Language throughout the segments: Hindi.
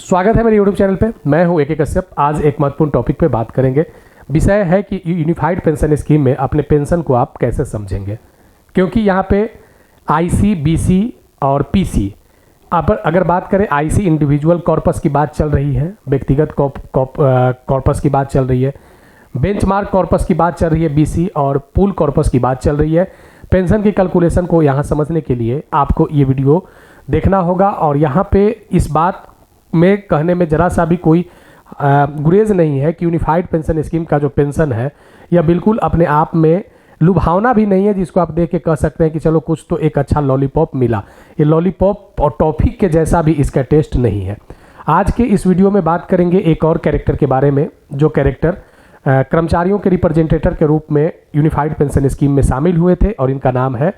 स्वागत है मेरे YouTube चैनल पे। मैं हूं AK कश्यप। आज एक महत्वपूर्ण टॉपिक पे बात करेंगे। विषय है कि यूनिफाइड पेंशन स्कीम में अपने पेंशन को आप कैसे समझेंगे, क्योंकि यहाँ पे IC, BC और PC, अब अगर बात करें IC इंडिविजुअल कॉर्पस की बात चल रही है, व्यक्तिगत कॉर्पस की बात चल रही है, बेंचमार्क कॉर्पस की बात चल रही है BC, और पूल कॉर्पस की बात चल रही है। पेंशन की कैलकुलेशन को यहाँ समझने के लिए आपको ये वीडियो देखना होगा, और यहाँ पे इस बात में कहने में ज़रा सा भी कोई गुरेज नहीं है कि यूनिफाइड पेंशन स्कीम का जो पेंशन है यह बिल्कुल अपने आप में लुभावना भी नहीं है, जिसको आप देख के कह सकते हैं कि चलो कुछ तो एक अच्छा लॉलीपॉप मिला। ये लॉलीपॉप और टॉफी के जैसा भी इसका टेस्ट नहीं है। आज के इस वीडियो में बात करेंगे एक और कैरेक्टर के बारे में, जो कैरेक्टर कर्मचारियों के रिप्रेजेंटेटर के रूप में यूनिफाइड पेंशन स्कीम में शामिल हुए थे, और इनका नाम है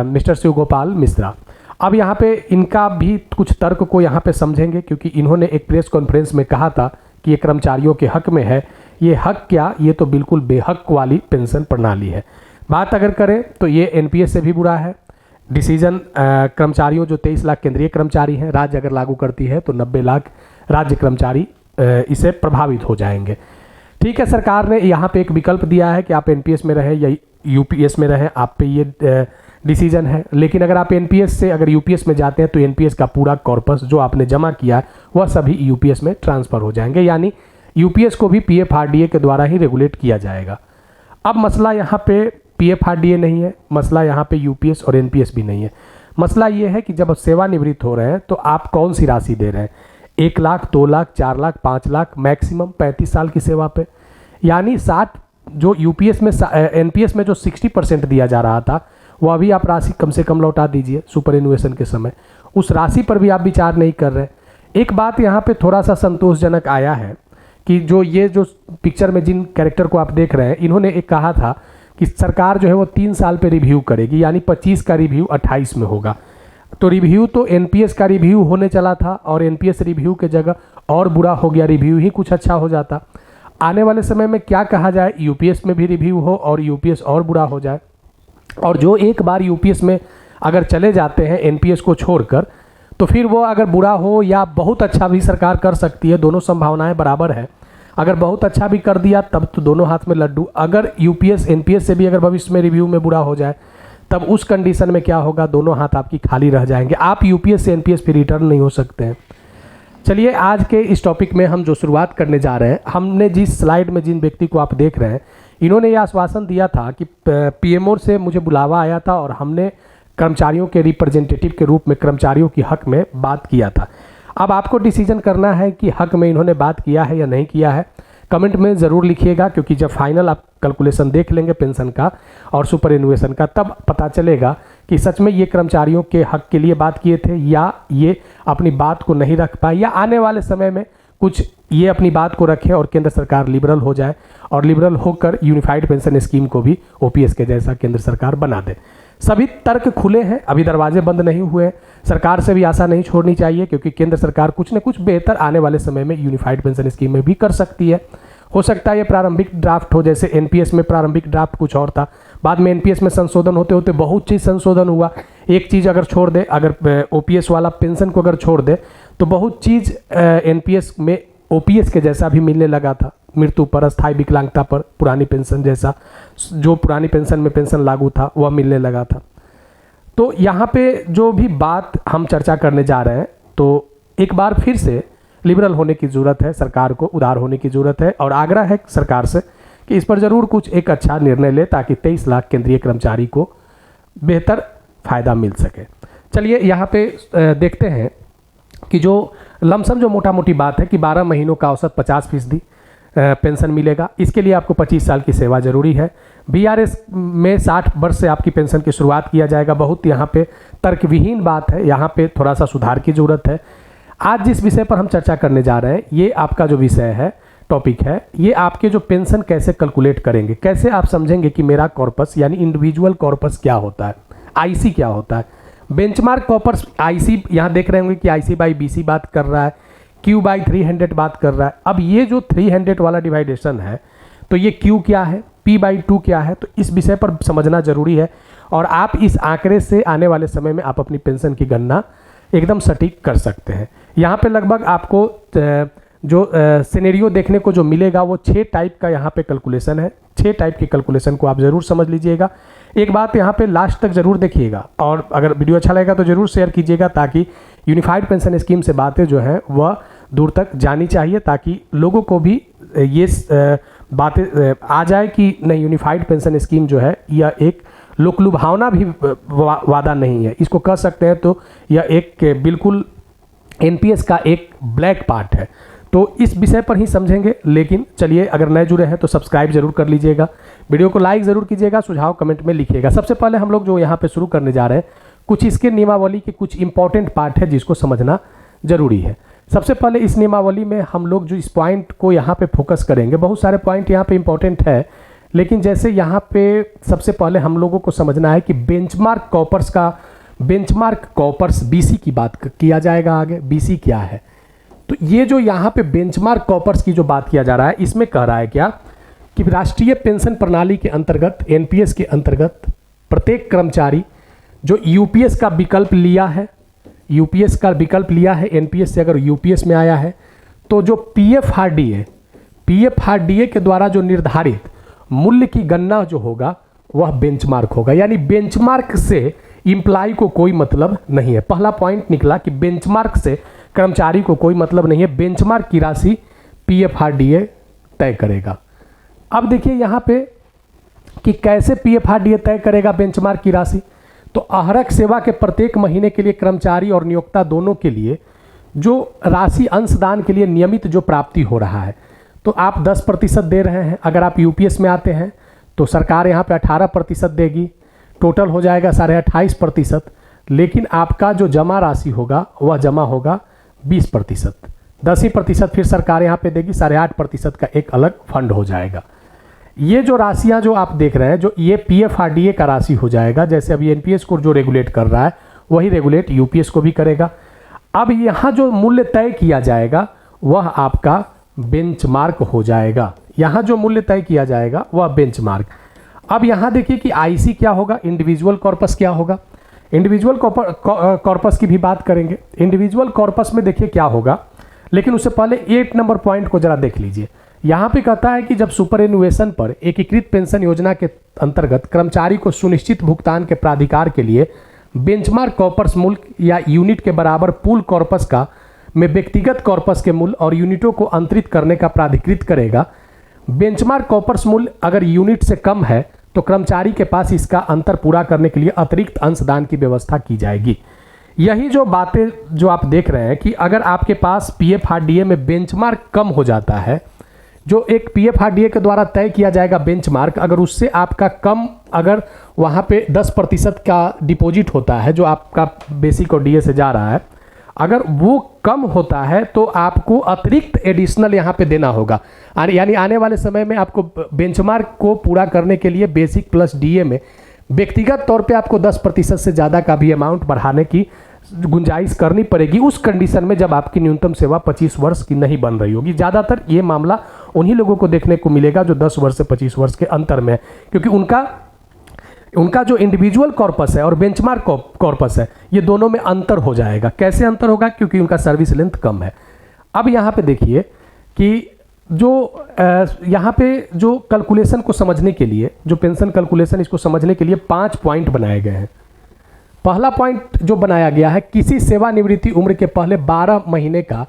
मिस्टर शिव गोपाल मिश्रा। अब यहाँ पे इनका भी कुछ तर्क को यहाँ पे समझेंगे, क्योंकि इन्होंने एक प्रेस कॉन्फ्रेंस में कहा था कि ये कर्मचारियों के हक में है। ये हक क्या, ये तो बिल्कुल बेहक वाली पेंशन प्रणाली है। बात अगर करें तो ये NPS से भी बुरा है। डिसीजन कर्मचारियों जो 23 लाख केंद्रीय कर्मचारी हैं, राज्य अगर लागू करती है तो 90 लाख राज्य कर्मचारी इसे प्रभावित हो जाएंगे। ठीक है, सरकार ने यहाँ पे एक विकल्प दिया है कि आप NPS में रहें या UPS में रहें, आप पे ये डिसीजन है। लेकिन अगर आप NPS से अगर UPS में जाते हैं तो NPS का पूरा कॉर्पस जो आपने जमा किया है वह सभी UPS में ट्रांसफ़र हो जाएंगे, यानी UPS को भी PFRDA के द्वारा ही रेगुलेट किया जाएगा। अब मसला यहाँ पे PFRDA नहीं है, मसला यहाँ पे UPS और NPS भी नहीं है। मसला ये है कि जब आप सेवानिवृत्त हो रहे हैं तो आप कौन सी राशि दे रहे हैं, 1 लाख, 2 लाख, 4 लाख, 5 लाख, मैक्सिमम 35 साल की सेवा पे। यानी 60 जो UPS में NPS में जो 60% दिया जा रहा था वह अभी आप राशि कम से कम लौटा दीजिए सुपर एनुएशन के समय। उस राशि पर भी आप विचार नहीं कर रहे। एक बात यहाँ पे थोड़ा सा संतोषजनक आया है कि जो पिक्चर में जिन कैरेक्टर को आप देख रहे हैं, इन्होंने एक कहा था कि सरकार जो है वो 3 साल पे रिव्यू करेगी, यानी 25 का रिव्यू 28 में होगा। तो रिव्यू तो NPS का रिव्यू होने चला था, और NPS रिव्यू के जगह और बुरा हो गया, रिव्यू ही कुछ अच्छा हो जाता। आने वाले समय में क्या कहा जाए, UPS में भी रिव्यू हो और UPS और बुरा हो जाए। और जो एक बार UPS में अगर चले जाते हैं NPS को छोड़कर, तो फिर वो अगर बुरा हो या बहुत अच्छा भी सरकार कर सकती है, दोनों संभावनाएं बराबर है। अगर बहुत अच्छा भी कर दिया तब तो दोनों हाथ में लड्डू। अगर UPS NPS से भी अगर भविष्य में रिव्यू में बुरा हो जाए तब उस कंडीशन में क्या होगा, दोनों हाथ आपकी खाली रह जाएंगे। आप UPS से NPS फिर रिटर्न नहीं हो सकते हैं। चलिए, आज के इस टॉपिक में हम जो शुरुआत करने जा रहे हैं, हमने जिस स्लाइड में जिन व्यक्ति को आप देख रहे हैं, इन्होंने ये आश्वासन दिया था कि PMO से मुझे बुलावा आया था और हमने कर्मचारियों के रिप्रेजेंटेटिव के रूप में कर्मचारियों की हक में बात किया था। अब आपको डिसीजन करना है कि हक में इन्होंने बात किया है या नहीं किया है। कमेंट में ज़रूर लिखिएगा, क्योंकि जब फाइनल आप कैलकुलेशन देख लेंगे पेंशन का और सुपर एनुएशन का, तब पता चलेगा कि सच में ये कर्मचारियों के हक के लिए बात किए थे या ये अपनी बात को नहीं रख पाए, या आने वाले समय में कुछ ये अपनी बात को रखे और केंद्र सरकार लिबरल हो जाए और लिबरल होकर यूनिफाइड पेंशन स्कीम को भी OPS के जैसा केंद्र सरकार बना दे। सभी तर्क खुले हैं, अभी दरवाजे बंद नहीं हुए। सरकार से भी आशा नहीं छोड़नी चाहिए, क्योंकि केंद्र सरकार कुछ न कुछ बेहतर आने वाले समय में यूनिफाइड पेंशन स्कीम में भी कर सकती है। हो सकता है ये प्रारंभिक ड्राफ्ट हो, जैसे NPS में प्रारंभिक ड्राफ्ट कुछ और था, बाद में NPS में संशोधन होते होते बहुत चीज़ संशोधन हुआ। एक चीज़ अगर छोड़ दे, अगर OPS वाला पेंशन को अगर छोड़ दे तो बहुत चीज़ NPS में OPS के जैसा भी मिलने लगा था। मृत्यु पर, अस्थायी विकलांगता पर पुरानी पेंशन जैसा, जो पुरानी पेंशन में पेंशन लागू था वह मिलने लगा था। तो यहाँ पे जो भी बात हम चर्चा करने जा रहे हैं, तो एक बार फिर से लिबरल होने की ज़रूरत है, सरकार को उदार होने की ज़रूरत है, और आग्रह है सरकार से कि इस पर ज़रूर कुछ एक अच्छा निर्णय ले, ताकि 23 लाख केंद्रीय कर्मचारी को बेहतर फ़ायदा मिल सके। चलिए, यहाँ पे देखते हैं कि जो लमसम जो मोटा मोटी बात है कि 12 महीनों का औसत 50% पेंशन मिलेगा। इसके लिए आपको 25 साल की सेवा जरूरी है। BRS में 60 वर्ष से आपकी पेंशन की शुरुआत किया जाएगा। बहुत यहाँ पे तर्कविहीन बात है, यहाँ पे थोड़ा सा सुधार की ज़रूरत है। आज जिस विषय पर हम चर्चा करने जा रहे हैं, ये आपका जो विषय है, टॉपिक है, ये आपके जो पेंशन कैसे कैलकुलेट करेंगे, कैसे आप समझेंगे कि मेरा कॉर्पस यानी इंडिविजुअल कॉर्पस क्या होता है, IC क्या होता है, बेंचमार्क कॉर्पस IC यहाँ देख रहे होंगे कि IC/BC बात कर रहा है, Q/300 बात कर रहा है। अब ये जो 300 वाला डिवाइडेशन है, तो ये Q क्या है, P/2 क्या है, तो इस विषय पर समझना जरूरी है। और आप इस आंकड़े से आने वाले समय में आप अपनी पेंशन की गणना एकदम सटीक कर सकते हैं। यहाँ पे लगभग आपको जो सिनेरियो देखने को जो मिलेगा वो 6 टाइप का यहाँ पे कैलकुलेशन है। 6 टाइप की कैलकुलेशन को आप ज़रूर समझ लीजिएगा। एक बात यहाँ पे लास्ट तक ज़रूर देखिएगा, और अगर वीडियो अच्छा लगेगा तो ज़रूर शेयर कीजिएगा, ताकि यूनिफाइड पेंशन स्कीम से बातें जो हैं वह दूर तक जानी चाहिए, ताकि लोगों को भी ये बातें आ जाए कि नहीं, यूनिफाइड पेंशन स्कीम जो है यह एक लोकलुभावना भी वादा नहीं है, इसको कह सकते हैं। तो यह एक बिल्कुल एनपीएस का एक ब्लैक पार्ट है। तो इस विषय पर ही समझेंगे। लेकिन चलिए, अगर नए जुड़े हैं तो सब्सक्राइब जरूर कर लीजिएगा, वीडियो को लाइक ज़रूर कीजिएगा, सुझाव कमेंट में लिखिएगा। सबसे पहले हम लोग जो यहाँ पे शुरू करने जा रहे हैं, कुछ इसके नियमावली के कुछ इंपॉर्टेंट पार्ट है जिसको समझना जरूरी है। सबसे पहले इस नियमावली में हम लोग जो इस पॉइंट को यहाँ पे फोकस करेंगे, बहुत सारे पॉइंट यहाँ पे इंपॉर्टेंट है, लेकिन जैसे यहाँ पे सबसे पहले हम लोगों को समझना है कि बेंचमार्क कॉपर्स बीसी की बात किया जाएगा आगे। बीसी क्या है? तो ये जो यहाँ पे बेंचमार्क कॉपर्स की जो बात किया जा रहा है, इसमें कह रहा है क्या कि राष्ट्रीय पेंशन प्रणाली के अंतर्गत, एनपीएस के अंतर्गत, प्रत्येक कर्मचारी जो यूपीएस का विकल्प लिया है, यूपीएस का विकल्प लिया है, एनपीएस से अगर यूपीएस में आया है, तो जो पीएफआरडीए के द्वारा जो निर्धारित मूल्य की गणना जो होगा वह बेंचमार्क होगा। यानी बेंचमार्क से इंप्लाई को कोई मतलब नहीं है। पहला पॉइंट निकला कि बेंचमार्क से कर्मचारी को कोई मतलब नहीं है, बेंचमार्क की राशि पीएफआरडीए तय करेगा। अब देखिए यहाँ पे कि कैसे पीएफआरडीए तय करेगा बेंचमार्क की राशि। तो आहरक सेवा के प्रत्येक महीने के लिए कर्मचारी और नियोक्ता दोनों के लिए जो राशि अंशदान के लिए नियमित जो प्राप्ति हो रहा है, तो आप 10% दे रहे हैं। अगर आप यूपीएस में आते हैं तो सरकार यहाँ पे 18% देगी, टोटल हो जाएगा 28.5%। लेकिन आपका जो जमा राशि होगा वह जमा होगा 20%, 10% फिर सरकार यहाँ पे देगी, 8.5% का एक अलग फंड हो जाएगा। ये जो राशियाँ जो आप देख रहे हैं, जो ये पीएफआरडीए का राशि हो जाएगा। जैसे अभी एनपीएस को जो रेगुलेट कर रहा है वही रेगुलेट यूपीएस को भी करेगा। अब यहाँ जो मूल्य तय किया जाएगा वह आपका बेंचमार्क हो जाएगा। यहाँ जो मूल्य तय किया जाएगा वह बेंचमार्क। अब यहाँ देखिए कि आईसी क्या होगा, इंडिविजुअल कॉर्पस क्या होगा। इंडिविजुअल कॉर्पस की भी बात करेंगे। इंडिविजुअल कॉर्पस में देखिए क्या होगा, लेकिन उससे पहले 8 नंबर पॉइंट को जरा देख लीजिए। यहाँ पे कहता है कि जब सुपरएनुएशन पर एकीकृत पेंशन योजना के अंतर्गत कर्मचारी को सुनिश्चित भुगतान के प्राधिकार के लिए बेंचमार्क कॉर्पस मूल्य या यूनिट के बराबर पूल कॉर्पस का में व्यक्तिगत कॉर्पस के मूल्य और यूनिटों को अंतरित करने का प्राधिकृत करेगा। बेंचमार्क कॉर्पस मूल्य अगर यूनिट से कम है तो कर्मचारी के पास इसका अंतर पूरा करने के लिए अतिरिक्त अंशदान की व्यवस्था की जाएगी। यही जो बातें जो आप देख रहे हैं कि अगर आपके पास पीएफआरडीए में बेंचमार्क कम हो जाता है, जो एक पीएफआरडीए के द्वारा तय किया जाएगा बेंचमार्क, अगर उससे आपका कम, अगर वहाँ पे 10% का डिपॉजिट होता है जो आपका बेसिक और डीए से जा रहा है, अगर वो कम होता है तो आपको अतिरिक्त एडिशनल यहाँ पे देना होगा। यानी आने वाले समय में आपको बेंचमार्क को पूरा करने के लिए बेसिक प्लस डीए में व्यक्तिगत तौर पे आपको 10% से ज़्यादा का भी अमाउंट बढ़ाने की गुंजाइश करनी पड़ेगी, उस कंडीशन में जब आपकी न्यूनतम सेवा 25 वर्ष की नहीं बन रही होगी। ज़्यादातर ये मामला उन्हीं लोगों को देखने को मिलेगा जो 10 वर्ष से 25 वर्ष के अंतर में है, क्योंकि उनका जो इंडिविजुअल कॉर्पस है और बेंचमार्क कॉर्पस है, ये दोनों में अंतर हो जाएगा। कैसे अंतर होगा? क्योंकि उनका सर्विस लेंथ कम है। अब यहाँ पे देखिए कि जो यहाँ पे जो कैलकुलेशन को समझने के लिए, जो पेंशन कैलकुलेशन, इसको समझने के लिए 5 पॉइंट बनाए गए हैं। पहला पॉइंट जो बनाया गया है, किसी सेवानिवृत्ति उम्र के पहले 12 महीने का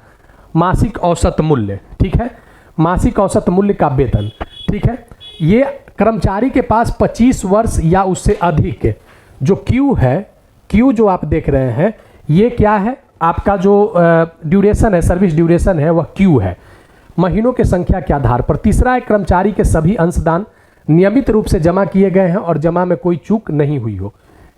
मासिक औसत मूल्य, ठीक है, मासिक औसत मूल्य का वेतन, ठीक है। ये कर्मचारी के पास 25 वर्ष या उससे अधिक जो क्यू है, क्यू जो आप देख रहे हैं, ये क्या है? आपका जो ड्यूरेशन है, सर्विस ड्यूरेशन है, वह क्यू है, महीनों के संख्या के आधार पर। तीसरा है कर्मचारी के सभी अंशदान नियमित रूप से जमा किए गए हैं और जमा में कोई चूक नहीं हुई हो।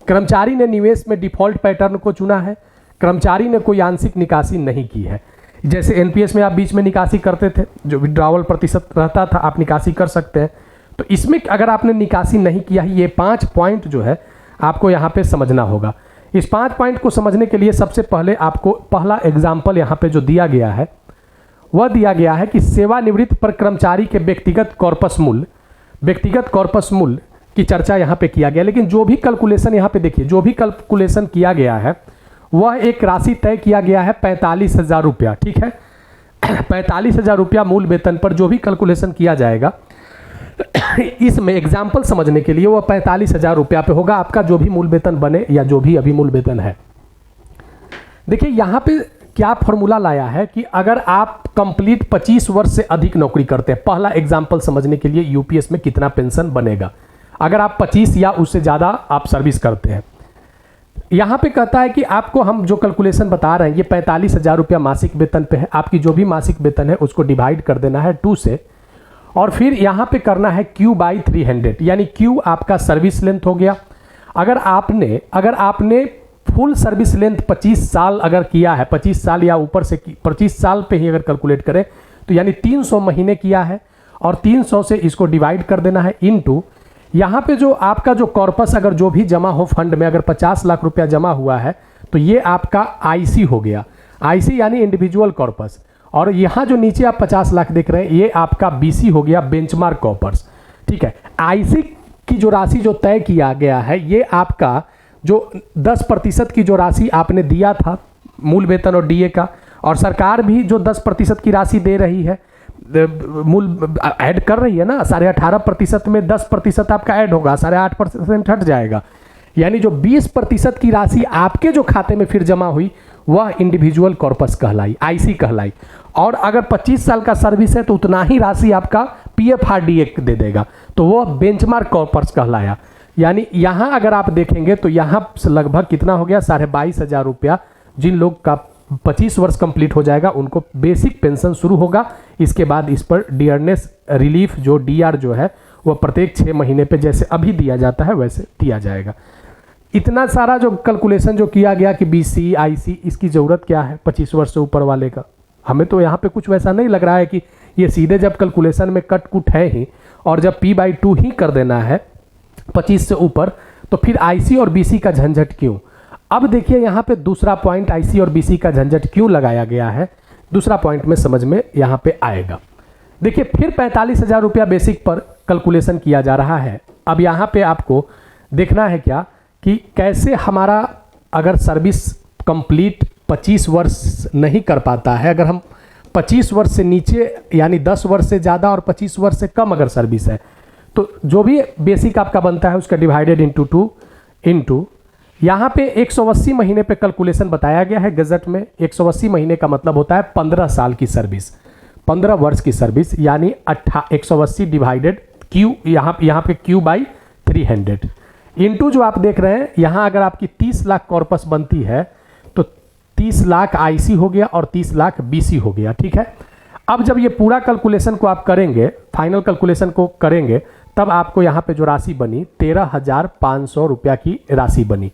कर्मचारी ने निवेश में डिफॉल्ट पैटर्न को चुना है। कर्मचारी ने कोई आंशिक निकासी नहीं की है। जैसे एनपीएस में आप बीच में निकासी करते थे, जो विड्रॉवल प्रतिशत रहता था, आप निकासी कर सकते हैं। तो इसमें अगर आपने निकासी नहीं किया है, ये 5 पॉइंट जो है आपको यहाँ पे समझना होगा। इस 5 पॉइंट को समझने के लिए सबसे पहले आपको पहला एग्जाम्पल यहाँ पे जो दिया गया है, वह दिया गया है कि सेवानिवृत्त पर कर्मचारी के व्यक्तिगत कॉर्पस मूल्य की चर्चा यहाँ पे किया गया। लेकिन जो भी कैलकुलेशन यहाँ पे देखिए, जो भी कैलकुलेशन किया गया है वह एक राशि तय किया गया है 45,000 रुपया, ठीक है। 45,000 रुपया मूल वेतन पर जो भी कैलकुलेशन किया जाएगा इसमें एग्जाम्पल समझने के लिए वह 45,000 रुपया पे होगा आपका जो भी मूल वेतन बने या जो भी अभी मूल वेतन है। देखिए यहाँ पे क्या फॉर्मूला लाया है कि अगर आप कंप्लीट 25 वर्ष से अधिक नौकरी करते हैं, पहला एग्जाम्पल समझने के लिए यूपीएस में कितना पेंशन बनेगा अगर आप 25 या उससे ज़्यादा आप सर्विस करते हैं। यहाँ पे कहता है कि आपको हम जो कैलकुलेशन बता रहे हैं ये 45,000 रुपया मासिक वेतन पे है। आपकी जो भी मासिक वेतन है उसको डिवाइड कर देना है 2 से और फिर यहाँ पे करना है Q/300, यानी Q आपका सर्विस लेंथ हो गया। अगर आपने फुल सर्विस लेंथ 25 साल अगर किया है, 25 साल या ऊपर से 25 साल पे ही अगर कैलकुलेट करें तो यानी 300 महीने किया है और 300 से इसको डिवाइड कर देना है इनटू यहाँ पे जो आपका जो कॉर्पस अगर जो भी जमा हो फंड में अगर 50 लाख रुपया जमा हुआ है तो ये आपका आईसी हो गया, आईसी यानी इंडिविजुअल कॉर्पस। और यहाँ जो नीचे आप 50 लाख देख रहे हैं ये आपका बीसी हो गया, बेंचमार्क कॉर्पस, ठीक है। आईसी की जो राशि जो तय किया गया है ये आपका जो 10% की जो राशि आपने दिया था मूल वेतन और डीए का, और सरकार भी जो 10% की राशि दे रही है मूल ऐड कर रही है ना, 18.5% में 10% आपका ऐड होगा, 8.5% हट जाएगा, यानी जो 20% की राशि आपके जो खाते में फिर जमा हुई वह इंडिविजुअल कॉर्पस कहलाई, आईसी कहलाई। और अगर 25 साल का सर्विस है तो उतना ही राशि आपका पीएफआरडीए दे देगा, तो वह बेंचमार्क कॉर्पस कहलाया। यानी यहाँ अगर आप देखेंगे तो यहाँ से लगभग कितना हो गया, 22,500 रुपया जिन लोग का 25 वर्ष कंप्लीट हो जाएगा उनको बेसिक पेंशन शुरू होगा। इसके बाद इस पर डियरनेस रिलीफ जो डीआर जो है वह प्रत्येक 6 महीने पे जैसे अभी दिया जाता है वैसे दिया जाएगा। इतना सारा जो कैलकुलेशन जो किया गया कि बीसी आईसी, इसकी ज़रूरत क्या है 25 वर्ष से ऊपर वाले का? हमें तो यहाँ पे कुछ वैसा नहीं लग रहा है कि ये सीधे जब कैलकुलेशन में कट कुट है ही और जब P/2 ही कर देना है 25 से ऊपर तो फिर आईसी और बीसी का झंझट क्यों? अब देखिए यहाँ पे दूसरा पॉइंट, आईसी और बीसी का झंझट क्यों लगाया गया है, दूसरा पॉइंट में समझ में यहाँ पे आएगा। देखिए फिर 45,000 रुपया बेसिक पर कैलकुलेशन किया जा रहा है। अब यहाँ पे आपको देखना है क्या कि कैसे हमारा अगर सर्विस कंप्लीट 25 वर्ष नहीं कर पाता है, अगर हम 25 वर्ष से नीचे यानी 10 वर्ष से ज़्यादा और 25 वर्ष से कम अगर सर्विस है तो जो भी बेसिक आपका बनता है उसका डिवाइडेड इंटू 2 इंटू यहाँ पे 180 महीने पे कैलकुलेशन बताया गया है गजट में। 180 महीने का मतलब होता है 15 साल की सर्विस, 15 वर्ष की सर्विस, यानी 180 डिवाइडेड Q, यहाँ पे Q/300 इंटू जो आप देख रहे हैं यहाँ अगर आपकी 30 लाख कॉर्पस बनती है तो 30 लाख आईसी हो गया और 30 लाख बीसी हो गया, ठीक है। अब जब ये पूरा कैलकुलेशन को आप करेंगे, फाइनल कैलकुलेशन को करेंगे, तब आपको यहाँ पे जो राशि बनी 13,500 रुपया की राशि बनी।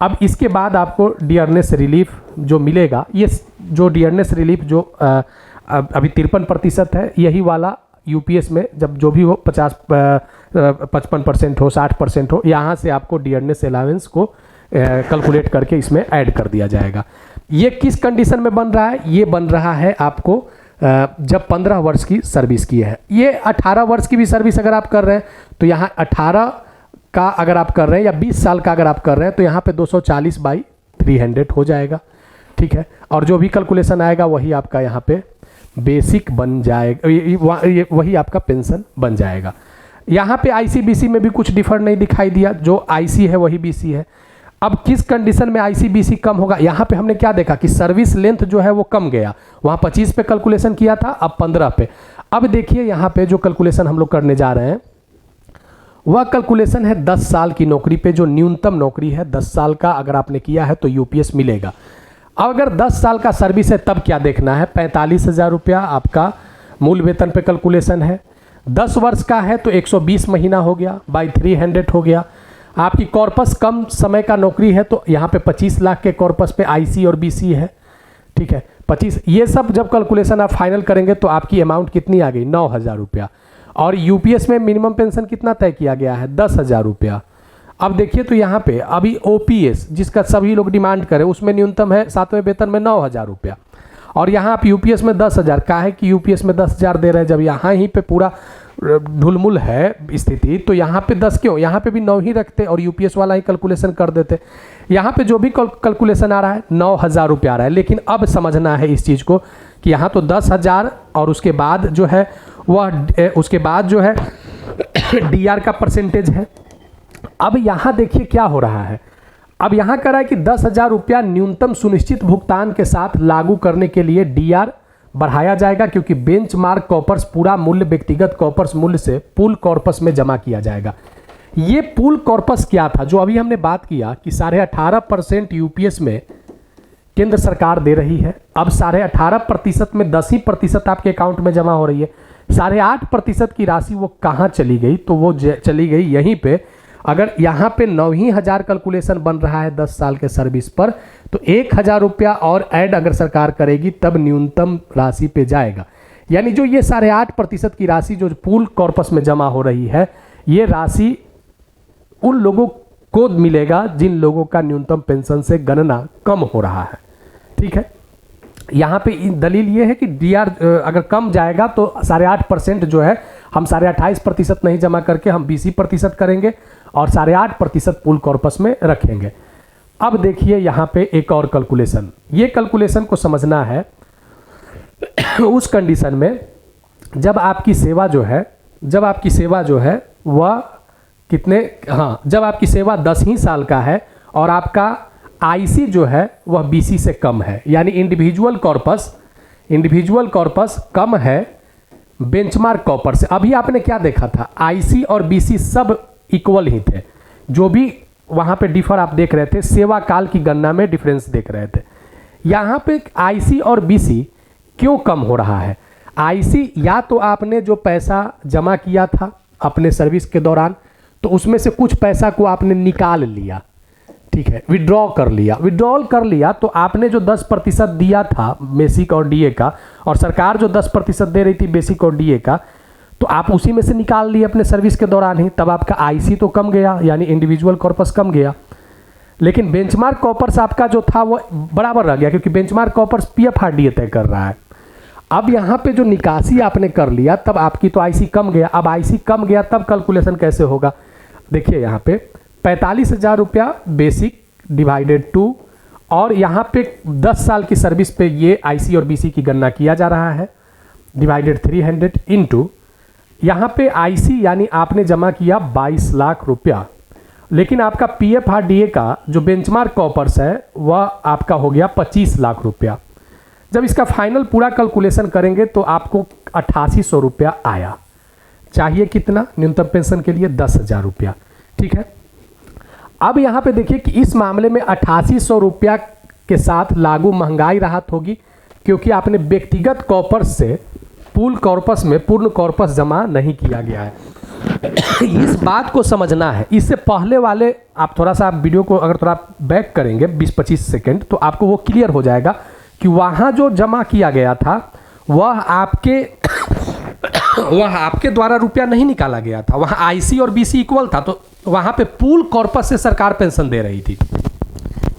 अब इसके बाद आपको डियरनेस रिलीफ जो मिलेगा, ये जो डियरनेस रिलीफ जो अभी 53% है, यही वाला यूपीएस में जब जो भी हो 55% हो 60% हो, यहाँ से आपको डियरनेस अलाउंस को कैलकुलेट करके इसमें ऐड कर दिया जाएगा। ये किस कंडीशन में बन रहा है? ये बन रहा है आपको जब 15 वर्ष की सर्विस की है। ये 18 वर्ष की भी सर्विस अगर आप कर रहे हैं तो यहाँ 18 का अगर आप कर रहे हैं या 20 साल का अगर आप कर रहे हैं तो यहाँ पे 240/300 हो जाएगा, ठीक है। और जो भी कैलकुलेशन आएगा वही आपका यहाँ पे बेसिक बन जाएगा, वही आपका पेंशन बन जाएगा। यहाँ पे आईसीबीसी में भी कुछ डिफर नहीं दिखाई दिया, जो आईसी है वही बीसी है। अब किस कंडीशन में आईसीबीसी कम होगा? यहाँ पे हमने क्या देखा कि सर्विस लेंथ जो है वो कम गया, वहाँ 25 पे कैलकुलेशन किया था, अब 15 पे। अब देखिए यहाँ पे जो कैलकुलेशन हम लोग करने जा रहे हैं वह कैलकुलेशन है 10 साल की नौकरी पे, जो न्यूनतम नौकरी है 10 साल का अगर आपने किया है तो यूपीएस मिलेगा। अब अगर 10 साल का सर्विस है तब क्या देखना है? 45,000 रुपया आपका मूल वेतन पे कैलकुलेशन है। 10 वर्ष का है तो 120 महीना हो गया, बाई 300 हो गया। आपकी कॉर्पस कम समय का नौकरी है तो यहाँ पे 25 लाख के कॉर्पस पे आईसी और बीसी है, ठीक है। 25, ये सब जब कैलकुलेशन आप फाइनल करेंगे तो आपकी अमाउंट कितनी आ गई? 9,000 रुपया। और यूपीएस में मिनिमम पेंशन कितना तय किया गया है? 10,000 रुपया। अब देखिए तो यहाँ पे अभी ओपीएस जिसका सभी लोग डिमांड करें उसमें न्यूनतम है 7वें वेतन में 9,000 रुपया, और यहाँ आप यूपीएस में 10,000। का है कि यूपीएस में 10,000 दे रहे हैं, जब यहाँ ही पे पूरा ढुलमुल है स्थिति तो यहाँ पे 10 क्यों? यहाँ पे भी 9 ही रखते और यूपीएस वाला ही कैलकुलेशन कर देते। यहाँ पे जो भी कैलकुलेशन आ रहा है 9,000 रुपये आ रहा है, लेकिन अब समझना है इस चीज़ को कि यहाँ तो 10,000 और उसके बाद जो है वह उसके बाद जो है डीआर का परसेंटेज है। अब यहाँ देखिए क्या हो रहा है, अब यहाँ कह रहा है कि 10,000 रुपया न्यूनतम सुनिश्चित भुगतान के साथ लागू करने के लिए डीआर बढ़ाया जाएगा, क्योंकि बेंचमार्क कॉर्पस पूरा मूल्य व्यक्तिगत कॉर्पस मूल्य से पूल कॉर्पस में जमा किया जाएगा। ये पूल कॉर्पस क्या था, जो अभी हमने बात किया कि 18.5% यूपीएस में केंद्र सरकार दे रही है। अब 18.5% में 10% आपके अकाउंट में जमा हो रही है। 8.5% की राशि वो कहाँ चली गई, तो वो चली गई यहीं पे। अगर यहाँ पे 9,000 कैलकुलेशन बन रहा है 10 साल के सर्विस पर, तो 1,000 रुपया और ऐड अगर सरकार करेगी तब न्यूनतम राशि पे जाएगा। यानी जो ये 8.5% की राशि जो पूल कॉर्पस में जमा हो रही है, ये राशि उन लोगों को मिलेगा जिन लोगों का न्यूनतम पेंशन से गणना कम हो रहा है। ठीक है, यहाँ पे दलील ये है कि डीआर अगर कम जाएगा तो 8.5% जो है हम 28.5% नहीं जमा करके हम 20% करेंगे और 8.5% पूल कॉर्पस में रखेंगे। अब देखिए यहाँ पे एक और कैलकुलेशन, ये कैलकुलेशन को समझना है उस कंडीशन में जब आपकी सेवा जो है वह कितने, हाँ, जब आपकी सेवा 10 ही साल का है और आपका आईसी जो है वह बीसी से कम है, यानी इंडिविजुअल कॉर्पस कम है बेंचमार्क कॉर्पस से। अभी आपने क्या देखा था, आईसी और बीसी सब इक्वल ही थे, जो भी वहां पे डिफर आप देख रहे थे सेवा काल की गणना में डिफरेंस देख रहे थे। यहां पे आईसी और बीसी क्यों कम हो रहा है? आईसी या तो आपने जो पैसा जमा किया था अपने सर्विस के दौरान, तो उसमें से कुछ पैसा को आपने निकाल लिया, ठीक है, विड्रॉल कर लिया, तो आपने जो 10% दिया था बेसिक और डीए का, और सरकार जो 10% दे रही थी बेसिक और डीए का, तो आप उसी में से निकाल लिए अपने सर्विस के दौरान ही, तब आपका आईसी तो कम गया, यानी इंडिविजुअल कॉर्पस कम गया। लेकिन बेंचमार्क कॉर्पस आपका जो था वो बराबर रह गया, क्योंकि बेंचमार्क कॉर्पस पीएफआरडीए तय कर रहा है। अब यहाँ पे जो निकासी आपने कर लिया तब आपकी तो आईसी कम गया। अब आईसी कम गया तब कैलकुलेशन कैसे होगा? देखिए यहाँ पे 45,000 रुपया बेसिक डिवाइडेड 2, और यहाँ पे 10 साल की सर्विस पे ये आईसी और बीसी की गणना किया जा रहा है, डिवाइडेड 300 इंटू यहाँ पे आईसी यानी आपने जमा किया 22 लाख रुपया, लेकिन आपका पीएफआरडीए का जो बेंचमार्क कॉर्पस है वह आपका हो गया 25 लाख रुपया। जब इसका फाइनल पूरा कैलकुलेशन करेंगे तो आपको 8800 रुपया आया। चाहिए कितना न्यूनतम पेंशन के लिए? 10,000 रुपया। ठीक है, अब यहाँ पे देखिए कि इस मामले में 8800 रुपया के साथ लागू महंगाई राहत होगी, क्योंकि आपने व्यक्तिगत कॉर्पस से पूल कॉर्पस में पूर्ण कॉर्पस जमा नहीं किया गया है। इस बात को समझना है। इससे पहले वाले आप थोड़ा सा वीडियो को अगर थोड़ा बैक करेंगे 20-25 सेकेंड, तो आपको वो क्लियर हो जाएगा कि वहाँ जो जमा किया गया था वह आपके द्वारा रुपया नहीं निकाला गया था, वहाँ आईसी और बीसी इक्वल था, तो वहाँ पे पूल कॉर्पस से सरकार पेंशन दे रही थी।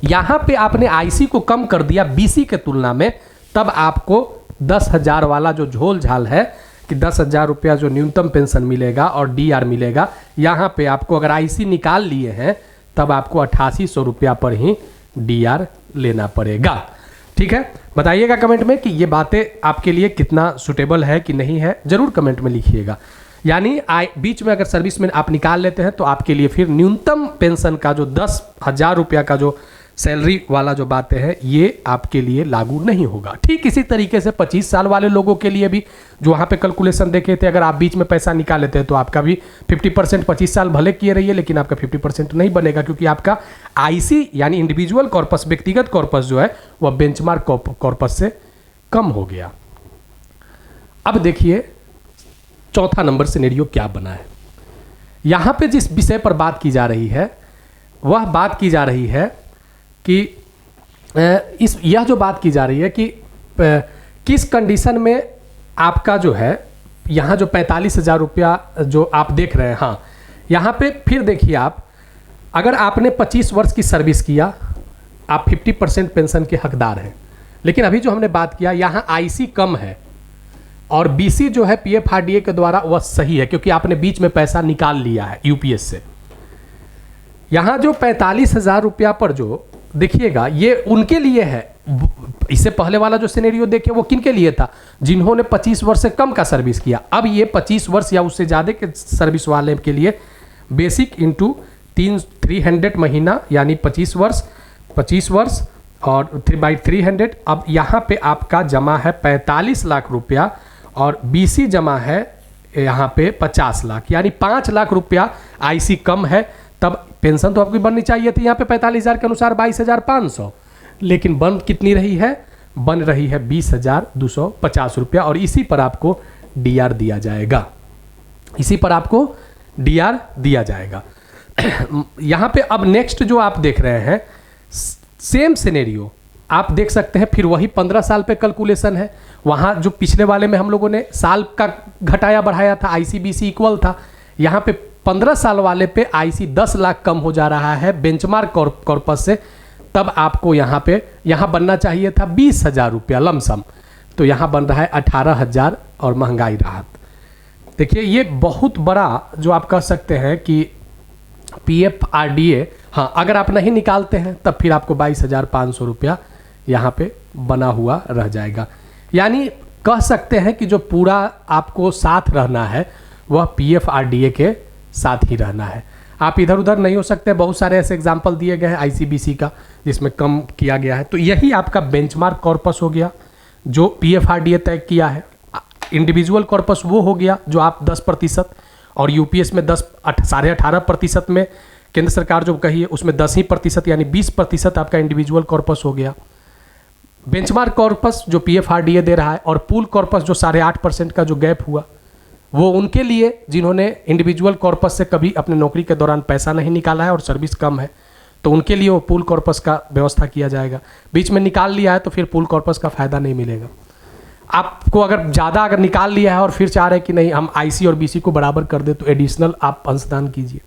यहाँ पे आपने आईसी को कम कर दिया बीसी के तुलना में, तब आपको 10,000 वाला जो झोल झाल है कि 10,000 रुपया जो न्यूनतम पेंशन मिलेगा और डीआर मिलेगा, यहाँ पे आपको अगर आईसी निकाल लिए हैं तब आपको 8800 रुपया पर ही डीआर लेना पड़ेगा। ठीक है, बताइएगा कमेंट में कि ये बातें आपके लिए कितना सुटेबल है कि नहीं है, जरूर कमेंट में लिखिएगा। यानी बीच में अगर सर्विस में आप निकाल लेते हैं तो आपके लिए फिर न्यूनतम पेंशन का जो 10,000 रुपया का जो सैलरी वाला जो बातें हैं ये आपके लिए लागू नहीं होगा। ठीक इसी तरीके से 25 साल वाले लोगों के लिए भी जो वहाँ पे कैलकुलेशन देखे थे, अगर आप बीच में पैसा निकाल लेते हैं तो आपका भी 50% 25 साल भले किए रहिए, लेकिन आपका 50% नहीं बनेगा, क्योंकि आपका आईसी यानी इंडिविजुअल कॉर्पस व्यक्तिगत कॉर्पस जो है वह बेंचमार्क कॉर्पस से कम हो गया। अब देखिए चौथा नंबर सिनेरियो क्या बना है। यहाँ पे जिस विषय पर बात की जा रही है वह बात की जा रही है कि यह जो बात की जा रही है कि किस कंडीशन में आपका जो है यहाँ जो 45,000 रुपया जो आप देख रहे हैं, हाँ यहाँ पे फिर देखिए आप अगर आपने 25 वर्ष की सर्विस किया आप 50% पेंशन के हकदार हैं। लेकिन अभी जो हमने बात किया यहाँ आईसी कम है और बीसी जो है पीएफआरडीए के द्वारा वह सही है, क्योंकि आपने बीच में पैसा निकाल लिया है यूपीएस से। यहाँ जो 45,000 रुपया पर जो देखिएगा ये उनके लिए है। इससे पहले वाला जो सिनेरियो देखे वो किन के लिए था, जिन्होंने 25 वर्ष से कम का सर्विस किया। अब ये 25 वर्ष या उससे ज़्यादा के सर्विस वाले के लिए बेसिक इंटू 300 महीना यानी 25 वर्ष और 3/300। अब यहाँ पे आपका जमा है 45 लाख रुपया और बीसी जमा है यहाँ पे 50 लाख, यानी 5 लाख रुपया आईसी कम है। तब पेंशन तो आपकी बननी चाहिए थी यहाँ पे 45,000 के अनुसार 22,500, लेकिन बन कितनी रही है, बन रही है 20,250 रुपया। और इसी पर आपको डीआर दिया जाएगा, इसी पर आपको डीआर दिया जाएगा। यहाँ पे अब नेक्स्ट जो आप देख रहे हैं सेम सिनेरियो आप देख सकते हैं, फिर वही 15 साल पे कैलकुलेशन है। वहाँ जो पिछले वाले में हम लोगों ने साल का घटाया बढ़ाया था, आईसीबीसी इक्वल था। यहाँ पे 15 साल वाले पे आईसी 10 लाख कम हो जा रहा है बेंचमार्क कॉर्पस से। तब आपको यहाँ बनना चाहिए था 20,000 रुपया लमसम, तो यहाँ बन रहा है 18,000 और महंगाई राहत। देखिए ये बहुत बड़ा जो आप कह सकते हैं कि PFRDA, हाँ अगर आप नहीं निकालते हैं तब फिर आपको 22,500 रुपया यहाँ पे बना हुआ रह जाएगा। यानी कह सकते हैं कि जो पूरा आपको साथ रहना है वह PFRDA के साथ ही रहना है, आप इधर उधर नहीं हो सकते। बहुत सारे ऐसे एग्जाम्पल दिए गए हैं ICBC का जिसमें कम किया गया है। तो यही आपका बेंचमार्क कॉर्पस हो गया जो PFRDA तय किया है। इंडिविजुअल कॉर्पस वो हो गया जो आप 10% और यूपीएस में 18.5% में केंद्र सरकार जो कही है उसमें 10% यानी 20% आपका इंडिविजुअल कॉर्पस हो गया। बेंचमार्क कॉर्पस जो PFRDA दे रहा है और पूल कॉर्पस जो 8.5% का जो गैप हुआ वो उनके लिए जिन्होंने इंडिविजुअल कॉर्पस से कभी अपने नौकरी के दौरान पैसा नहीं निकाला है और सर्विस कम है, तो उनके लिए वो पूल कॉर्पस का व्यवस्था किया जाएगा। बीच में निकाल लिया है तो फिर पूल कॉर्पस का फायदा नहीं मिलेगा आपको। अगर निकाल लिया है और फिर चाह रहे हैं कि नहीं हम आईसी और बीसी को बराबर कर दे तो एडिशनल आप अंशदान कीजिए।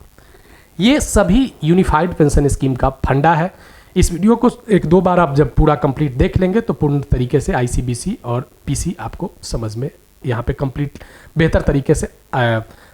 ये सभी यूनिफाइड पेंशन स्कीम का फंडा है। इस वीडियो को 1-2 बार आप जब पूरा कंप्लीट देख लेंगे तो पूर्ण तरीके से आईसीबीसी और पीसी आपको समझ में यहाँ पे कंप्लीट बेहतर तरीके से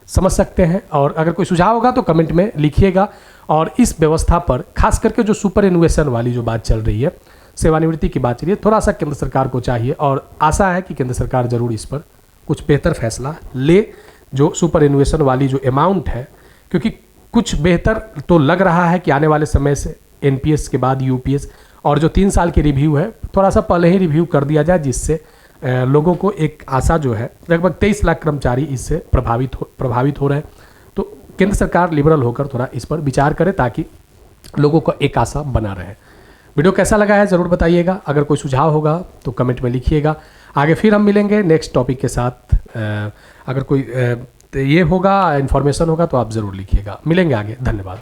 समझ सकते हैं। और अगर कोई सुझाव होगा तो कमेंट में लिखिएगा। और इस व्यवस्था पर खास करके जो सुपर एनुएशन वाली जो बात चल रही है, सेवानिवृत्ति की बात चल रही है, थोड़ा सा केंद्र सरकार को चाहिए और आशा है कि केंद्र सरकार जरूर इस पर कुछ बेहतर फैसला ले। जो सुपर एनुएशन वाली जो अमाउंट है, क्योंकि कुछ बेहतर तो लग रहा है कि आने वाले समय से एनपीएस के बाद यूपीएस और जो 3 साल की रिव्यू है थोड़ा सा पहले ही रिव्यू कर दिया जाए, जिससे लोगों को एक आशा जो है, लगभग 23 लाख कर्मचारी इससे प्रभावित हो रहे हैं। तो केंद्र सरकार लिबरल होकर थोड़ा इस पर विचार करे ताकि लोगों को एक आशा बना रहे। वीडियो कैसा लगा है ज़रूर बताइएगा। अगर कोई सुझाव होगा तो कमेंट में लिखिएगा। आगे फिर हम मिलेंगे नेक्स्ट टॉपिक के साथ। अगर कोई ये होगा इन्फॉर्मेशन होगा तो आप ज़रूर लिखिएगा। मिलेंगे आगे। धन्यवाद।